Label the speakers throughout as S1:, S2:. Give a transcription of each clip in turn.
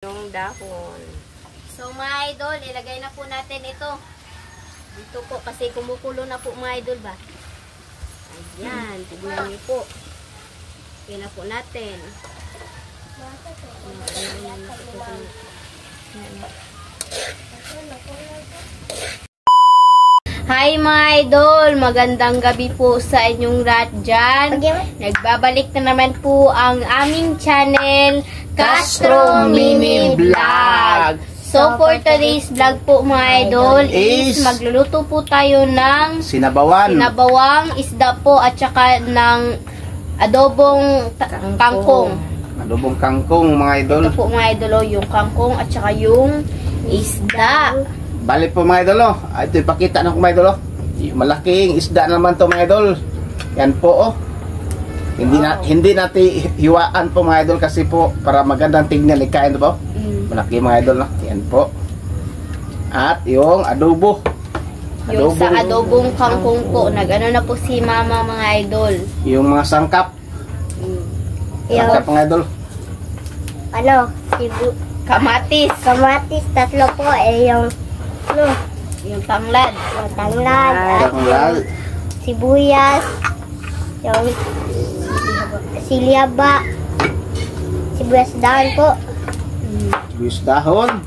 S1: Yung dahon. So mga idol, ilagay na po natin ito. Dito po kasi kumukulo na po mga idol ba. Ayan, tignan niyo po. Okay na po natin. Hi mga idol, magandang gabi po sa inyong lahat dyan. Nagbabalik na naman po ang aming channel, Castro Mini Vlog. So for today's vlog po mga idol is magluluto po tayo ng sinabawang isda po at saka ng adobong kangkong.
S2: Adobong kangkong mga idol.
S1: Ito po mga idol, yung kangkong at saka yung isda.
S2: Balik po mga idol, ito ipakita na ko mga idol. Malaking isda naman to mga idol. Yan po Hindi natin hiwaan po mga idol kasi po para magandang tignan ikain po. Malaki mga idol Yan po. At yung adobo.
S1: Yung sa adobong kangkong po, nag-ano na po si mama mga idol.
S2: Yung mga sangkap. Sangkap mga idol.
S1: Kamatis.
S3: Kamatis, tatlo po
S1: Yung tanglad.
S2: Tanglad.
S3: Sibuyas, yung silyaba, sibuyas dahon po.
S2: Sibuyas dahon.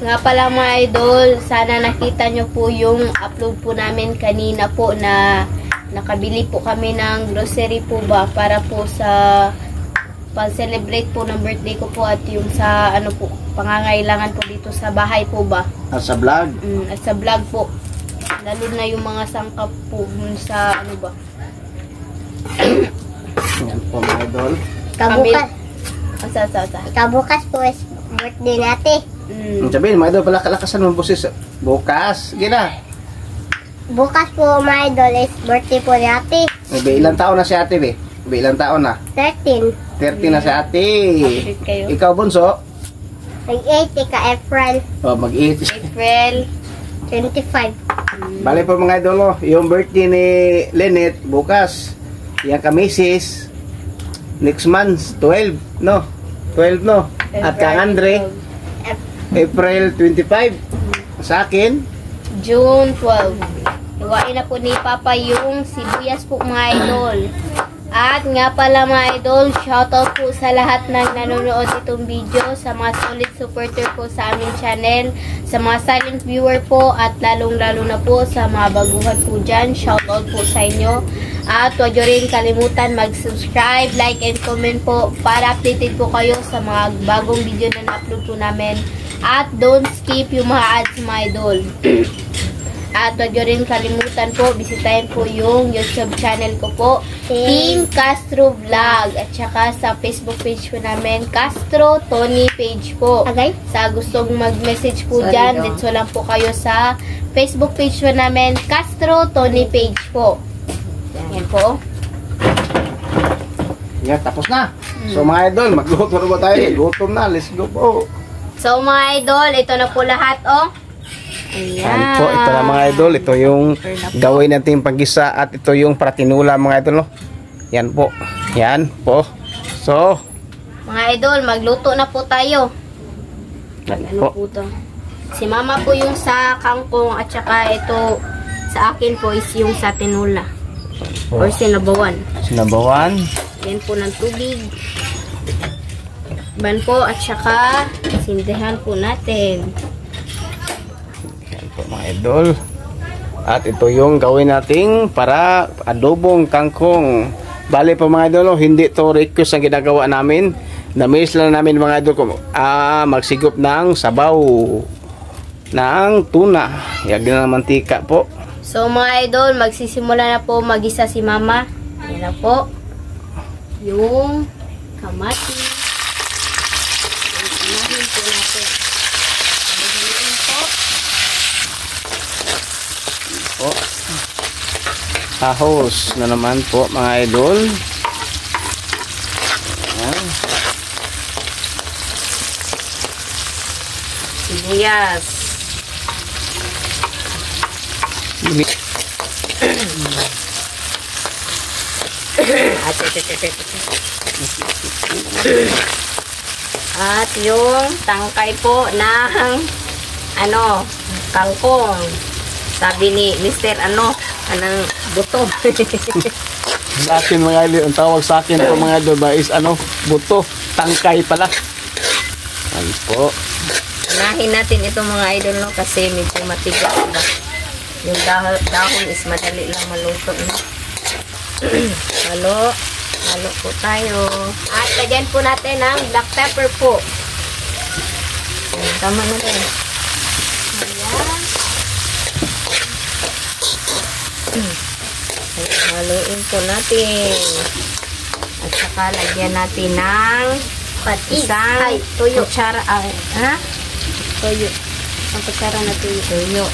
S1: Nga pala mga idol, sana nakita nyo po yung upload po namin kanina po na nakabili po kami ng grocery po ba para po sa pag-celebrate po ng birthday ko po at yung sa ano po, pangangailangan po dito sa bahay po ba.
S2: At sa vlog.
S1: At sa vlog po. Lalo na yung mga sangkap po sa ano ba.
S2: Yan po mga idol.
S3: Kabukas po is birthday natin.
S2: Sabihin mga idol, pala kalakasan mo boses. Bukas. Gina.
S3: Bukas po mga idol is birthday po natin.
S2: Ilang taon na si ate be? Ilang taon na?
S3: 13.
S2: 13 na si ate. Ikaw bunso?
S3: Mag-8 ka April.
S2: Mag-8.
S1: April
S3: 25.
S2: Bale po mga idol, yung birthday ni Lynette bukas. Yan ka Mrs. Next month, 12, no? 12, no? At kang Andre, April 25. Sa akin,
S1: June 12. Iwain na po ni Papa yung sibuyas po mga idol. At nga pala mga idol, shoutout po sa lahat ng nanonood itong video, sa mga solid supporter po sa aming channel, sa mga silent viewer po, at lalong-lalo na po sa mga baguhan po dyan. Shoutout po sa inyo. At huwag nyo rin kalimutan mag-subscribe, like, and comment po para updated po kayo sa mga bagong video na na-upload po namin. At don't skip yung mga ads mga idol. At huwag nyo rin kalimutan po, bisitahin po yung YouTube channel ko po, Team Castro Vlog. At saka sa Facebook page po namin, Castro Tony page po.
S3: Okay.
S1: Sa gustong mag-message po dyan, dito lang po kayo sa Facebook page po namin, Castro Tony page po. Yan po.
S2: yan, tapos na. So mga idol, magluto na ba tayo? Gutom na, let's go po.
S1: So mga idol, ito na po lahat Ayan.
S2: Yan po, ito na mga idol. Ito yung gawin natin paggisa at ito yung pratinula mga idol. Yan po. Yan po. So,
S1: mga idol, magluto na po tayo. Ano po to? Si mama po yung sa kangkong at saka ito sa akin po is yung sa tinula. Or sinabawan.
S2: Sinabawan.
S1: Yan po ng tubig. Ban po at saka sindihan po natin.
S2: Mga idol, at ito yung gawin nating para adobong kangkong. Bale po mga idol, hindi to request ang ginagawa namin. Na-miss lang namin mga idol kung magsigop ng sabaw ng tuna, yag na ng mantika po.
S1: So mga idol, magsisimula na po magisa si mama. Yan na po yung kamatis. Unahin po natin.
S2: Po. Ahos na naman po mga idol. Ayan.
S1: Sibuyas.
S4: At yung tangkay po ng kangkong. Sabi ni Mr. Anong buto.
S2: Sa akin mga idol, ang tawag sa akin po mga idol ba is buto, tangkay pala. Ano po.
S4: Unahin natin ito mga idol no kasi medyo matigas ba. Yung dahon is madali lang maluto no. Halo po tayo.
S1: At lagyan po natin ng black pepper po.
S4: Tama na rin.
S1: Ayan.
S4: Haluin po natin. At saka lagyan natin ng isang
S1: tuyo.
S4: kutsara.
S1: Tuyo. Ang kutsara na tuyo.
S4: Tuyo.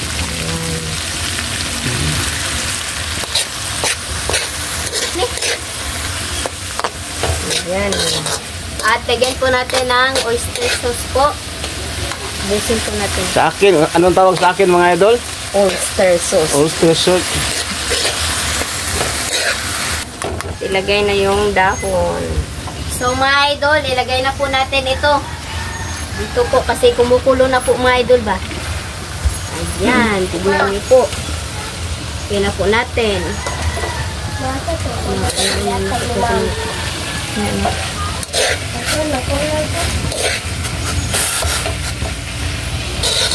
S4: Ayan.
S1: At lagyan po natin ng oyster sauce po.
S4: Busin po natin.
S2: Sa akin, anong tawag sa akin mga idol?
S4: Oyster sauce.
S2: Oyster sauce.
S4: Ilagay na yung dahon.
S1: So mga idol, ilagay na po natin ito. Dito po kasi kumukulo na po mga idol ba? Ayan, tignan niyo po. Okay na po natin.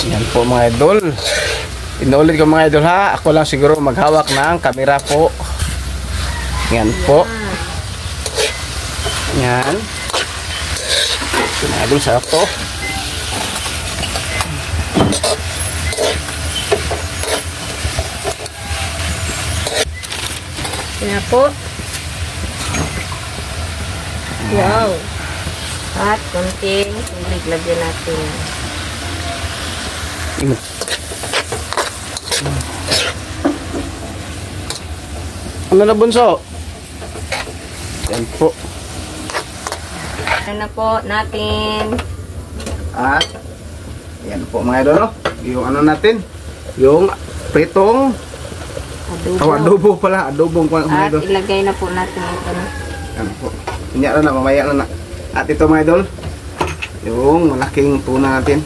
S2: Yan po mga idol. Inuulit ko mga idol ha. Ako lang siguro maghawak ng camera po. Yan po. Yan. Mga idol, sarap to.
S4: Yan po. Wow. At konting tubig lagyan natin.
S2: Ano na bunso? Yan po.
S4: Ano na po natin.
S2: At yan po mga idol, no? Yung ano natin, yung pritong adobo pala, adobong mga
S4: At
S2: idol.
S4: ilagay na po natin ito.
S2: Yan po. Inya na, mamaya na. At ito mga idol, yung malaking tuna natin.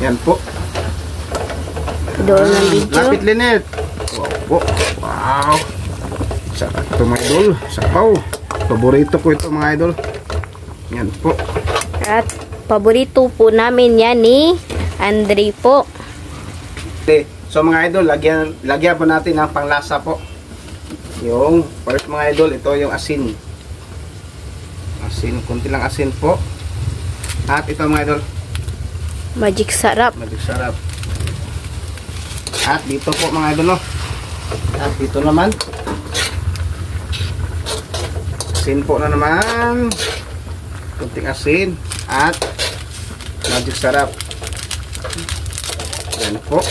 S2: Yan po.
S4: Doon ng video.
S2: Lapit Linet. Wow po. Wow. Sarap ito mga idol. Sapaw. Paborito ko ito mga idol. Yan po.
S1: At paborito po namin yan ni Andre po.
S2: Okay. So mga idol, lagyan po natin ng panglasa po. Yung first mga idol, ito yung asin. Asin, kunti lang asin po. At ito mga idol,
S1: Magic sarap.
S2: magic sarap. At dito po mga idol, no? At dito naman, asin po na naman. Kunting asin. At magic sarap. Yan po.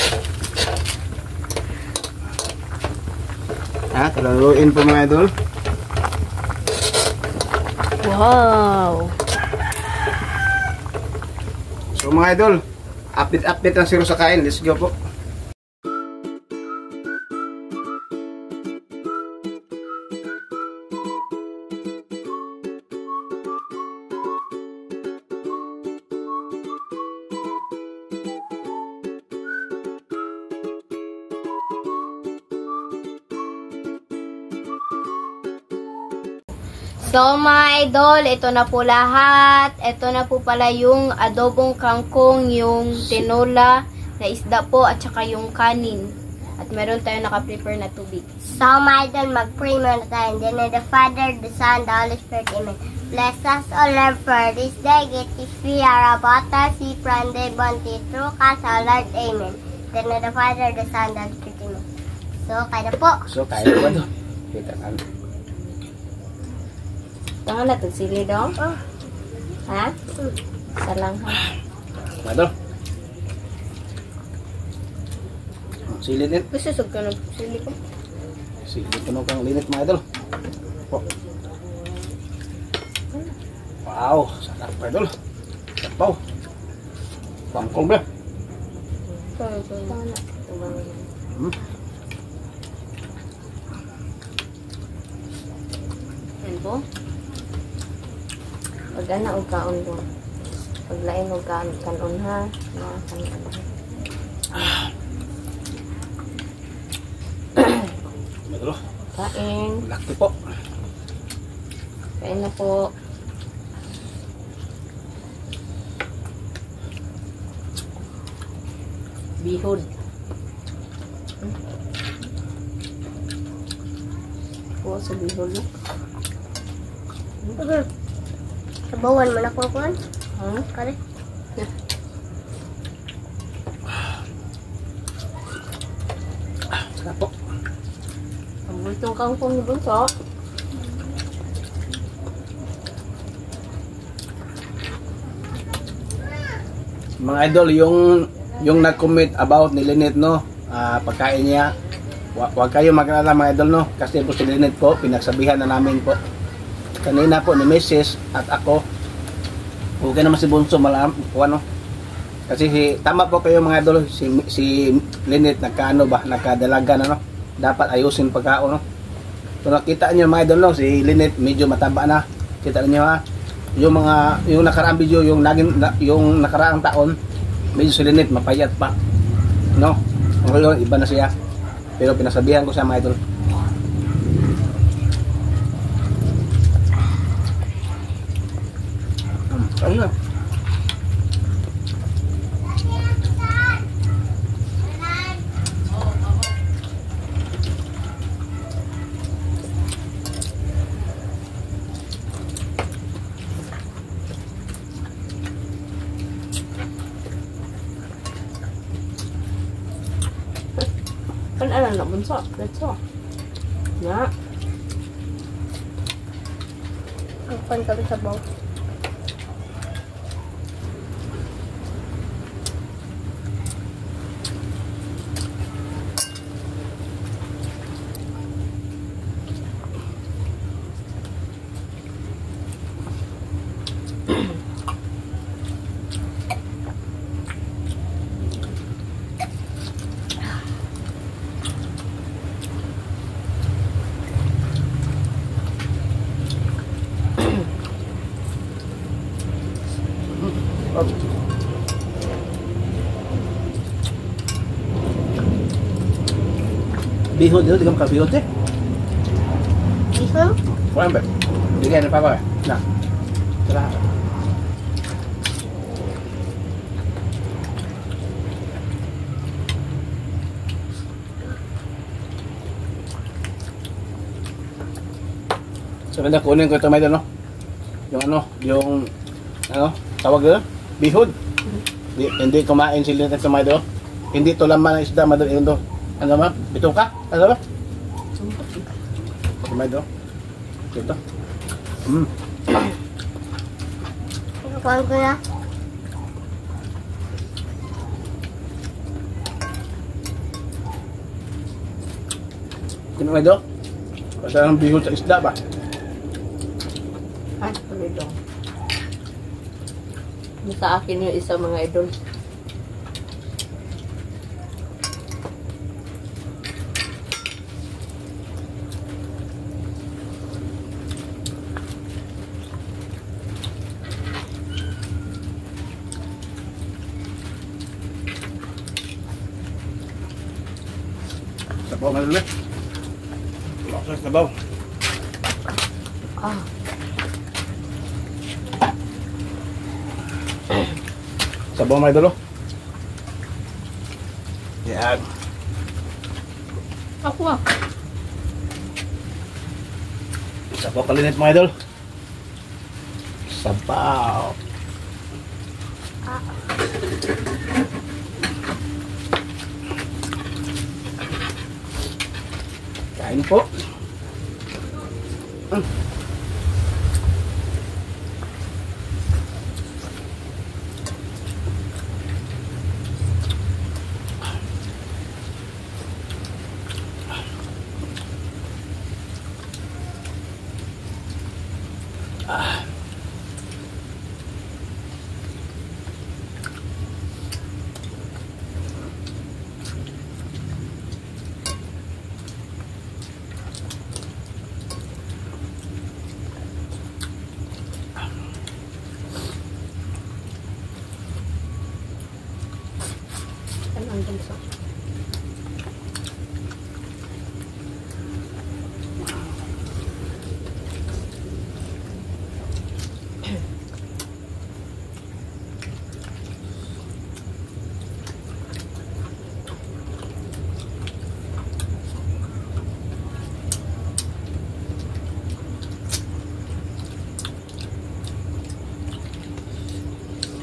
S2: At laluin po mga idol.
S1: Wow.
S2: So mga idol, update lang siro sa kain. Let's go po.
S1: So mga idol, ito na po lahat. Ito na po pala yung adobong kangkong, yung tinola na isda po at saka yung kanin. At meron tayo naka-prepare na tubig.
S3: So, my idol, mag-pray muna tayo. In the name of the Father, the Son, the Holy Spirit. Amen. Bless us, O Lord, for this day. Get this free, Arabata, si Prande, Bonti, through us, O Lord. Amen. In the name of the Father, the Son, the Holy Spirit. Amen. So, kaya na po.
S2: So kain po ito. Kita kan.
S4: Tangan na ito sili dong. Ha? Isa lang ha.
S2: Mga idol. Sili din.
S1: Gusto ka ng sili ko?
S2: Sili puno kang linit mga idol. Po. Wow, sarap mga idol. Sapaw. Bangkong ba?
S1: Yan po.
S4: Pag ana og kaon ko. Paglain mo kanon ha. Na kanon.
S2: Idol.
S4: Kain.
S2: Laki po.
S4: Kain na po. Bihod. Po sa bihod no?
S3: Sabawan mo na ko kuan.
S4: Ha?
S3: Kare.
S2: Sarap po.
S4: Ang bultong kangkong ni Bunso.
S2: Mga idol, yung nag-comment about ni Lynette, no, pagkain niya, wag kayo mag-alala mga idol, no, kasi po si Lynette po, pinagsabihan na namin po kanina po ni Mrs. at ako, okay naman si Bunso malam, ano, kasi tama po kayo mga idol, si Lynette nakadalaga na, no, dapat ayusin pagkaon, no. So nakita niyo mga idol, no, si Lynette medyo mataba na, kita niyo ha. Yung nakaraang video, yung nakaraang taon, medyo si Lynette mapayat pa, no? Ngayon iba na siya, pero pinasabihan ko sa mga idol. Ayun na.
S4: Kan ano na Bunso? Bunso. Ya.
S3: Ang kuan ka sabaw.
S2: Bihod dito, di ka makabihod eh.
S3: Bihod?
S2: Kuhaan ba? Hindi ka na papa. Na. Tara. So, ganda kunin ko ito may no? Yung tawag doon? Bihod. Hindi kumain sila ng tomato. Hindi to laman ng isda, madali yun to. Ano ba? Bito ka? Ano ba? Tomato. Ito.
S3: Kuan ko na.
S2: Tomato? Masarang bihod sa isda ba?
S4: Ay, palido. Sa akin yung isa mga idol.
S2: Sabaw malala. Laksa sabaw.
S4: Ah.
S2: Sabaw mga idol. Yan.
S4: Ako ah.
S2: Sabaw kalinit mga idol. Sabaw. Kain po.
S4: ng bunso.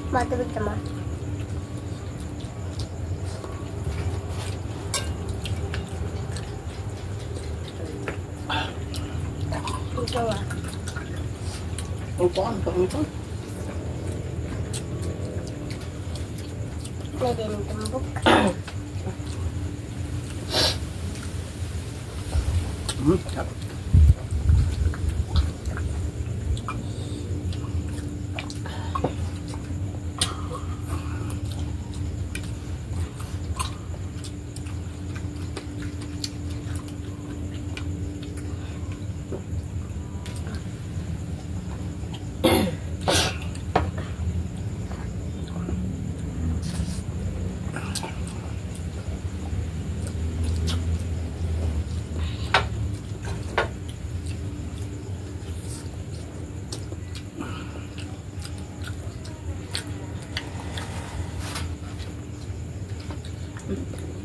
S3: Matubig naman. Ito ah.
S2: Opo, ang ito.
S3: Pwede nang tumbok.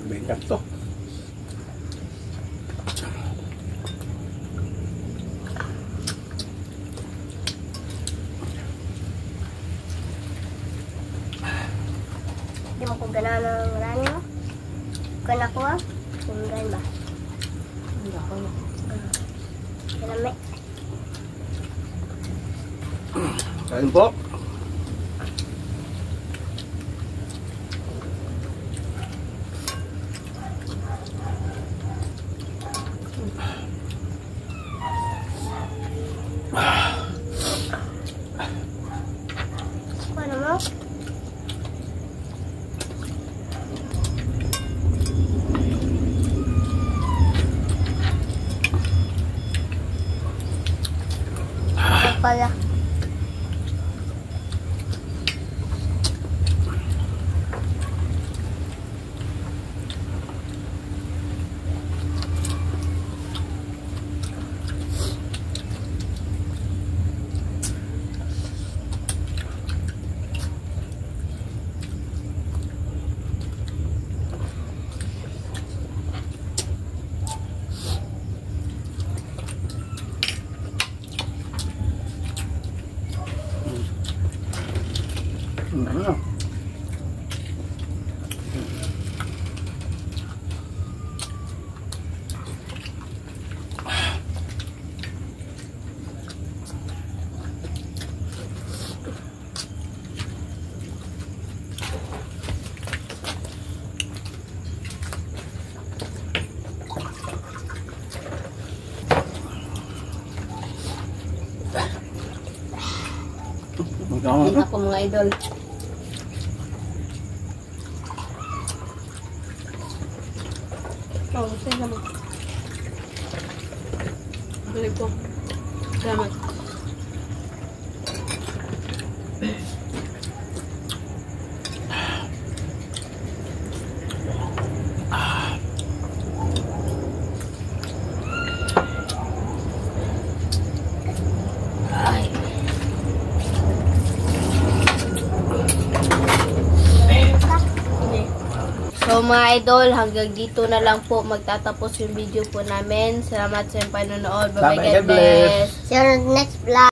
S2: Bengkat to.
S3: Di mo ko ganahan ng rani mo? Kung ako ah, sunggan ba?
S4: Hindi ako na.
S3: Kalami.
S2: Kain po.
S3: Ano mo? Pala.
S2: Ano?
S4: Kain ako mga idol.
S1: Oh, sa'yo naman. Balik ko. Salamat. So mga idol, hanggang dito na lang po magtatapos yung video po namin. Salamat sa panonood. Bye-bye,
S2: Bye-bye,
S1: God bless.
S3: See you on the next vlog.